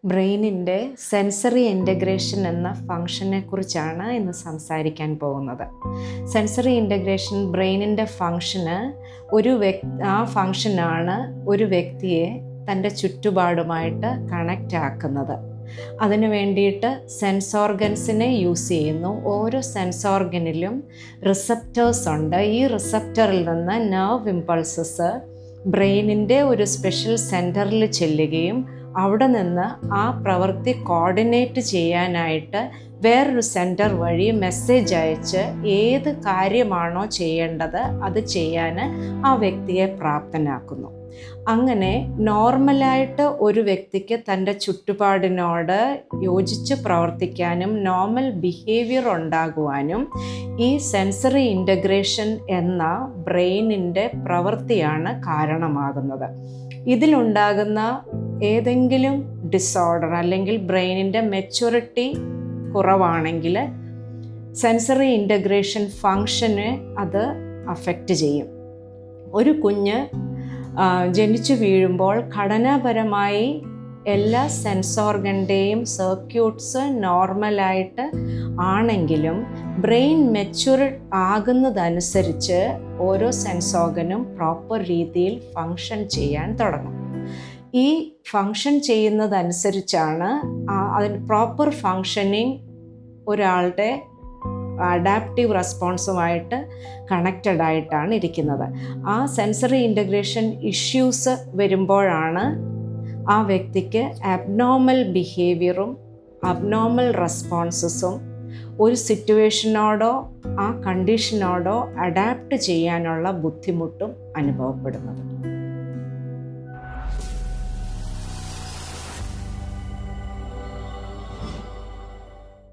ബ്രെയിനിൻ്റെ sensory integration എന്ന ഫങ്ഷനെ കുറിച്ചാണ് ഇന്ന് സംസാരിക്കാൻ പോകുന്നത്. സെൻസറി ഇൻ്റഗ്രേഷൻ ബ്രെയിനിൻ്റെ ഫങ്ഷന് ആ ഫങ്ഷനാണ് ഒരു വ്യക്തിയെ തൻ്റെ ചുറ്റുപാടുമായിട്ട് കണക്റ്റ് ആക്കുന്നത്. അതിനു വേണ്ടിയിട്ട് സെൻസ് ഓർഗൻസിനെ യൂസ് ചെയ്യുന്നു. ഓരോ സെൻസ് ഓർഗനിലും റിസപ്റ്റേഴ്സ് ഉണ്ട്. ഈ റിസപ്റ്ററിൽ നിന്ന് നെർവ് ഇമ്പൾസസ് ബ്രെയിനിൻ്റെ ഒരു സ്പെഷ്യൽ സെൻറ്ററിൽ ചെല്ലുകയും അവിടെ നിന്ന് ആ പ്രവൃത്തി കോർഡിനേറ്റ് ചെയ്യാനായിട്ട് വേറൊരു സെൻറ്റർ വഴി മെസ്സേജ് അയച്ച് ഏത് കാര്യമാണോ ചെയ്യേണ്ടത് അത് ചെയ്യാൻ ആ വ്യക്തിയെ പ്രാപ്തനാക്കുന്നു. അങ്ങനെ നോർമലായിട്ട് ഒരു വ്യക്തിക്ക് തൻ്റെ ചുറ്റുപാടിനോട് യോജിച്ച് പ്രവർത്തിക്കാനും നോർമൽ ബിഹേവിയർ ഉണ്ടാകുവാനും ഈ സെൻസറി ഇൻ്റഗ്രേഷൻ എന്ന ബ്രെയിനിൻ്റെ പ്രവൃത്തിയാണ് കാരണമാകുന്നത്. ഇതിലുണ്ടാകുന്ന ഏതെങ്കിലും ഡിസോർഡർ അല്ലെങ്കിൽ ബ്രെയിനിൻ്റെ മെച്യൂരിറ്റി കുറവാണെങ്കിൽ സെൻസറി ഇൻ്റഗ്രേഷൻ ഫങ്ഷനെ അത് അഫക്റ്റ് ചെയ്യും. ഒരു കുഞ്ഞ് ജനിച്ചു വീഴുമ്പോൾ ഘടനാപരമായി എല്ലാ സെൻസ് ഓർഗൻ്റെയും സർക്യൂട്ട്സ് നോർമലായിട്ട് ആണെങ്കിലും ബ്രെയിൻ മെച്യൂർ ആകുന്നതനുസരിച്ച് ഓരോ സെൻസ് ഓർഗനും പ്രോപ്പർ രീതിയിൽ ഫങ്ഷൻ ചെയ്യാൻ തുടങ്ങും. ഈ ഫങ്ഷൻ ചെയ്യുന്നതനുസരിച്ചാണ് അതിന് പ്രോപ്പർ ഫങ്ഷനിങ് ഒരാളുടെ അഡാപ്റ്റീവ് റെസ്പോൺസുമായിട്ട് കണക്റ്റഡ് ആയിട്ടാണ് ഇരിക്കുന്നത്. ആ സെൻസറി ഇൻ്റഗ്രേഷൻ ഇഷ്യൂസ് വരുമ്പോഴാണ് ആ വ്യക്തിക്ക് അബ്നോർമൽ ബിഹേവിയറും അബ്നോർമൽ റെസ്പോൺസസും ഒരു സിറ്റുവേഷനോടോ ആ കണ്ടീഷനോടോ അഡാപ്റ്റ് ചെയ്യാനുള്ള ബുദ്ധിമുട്ടും അനുഭവപ്പെടുന്നത്.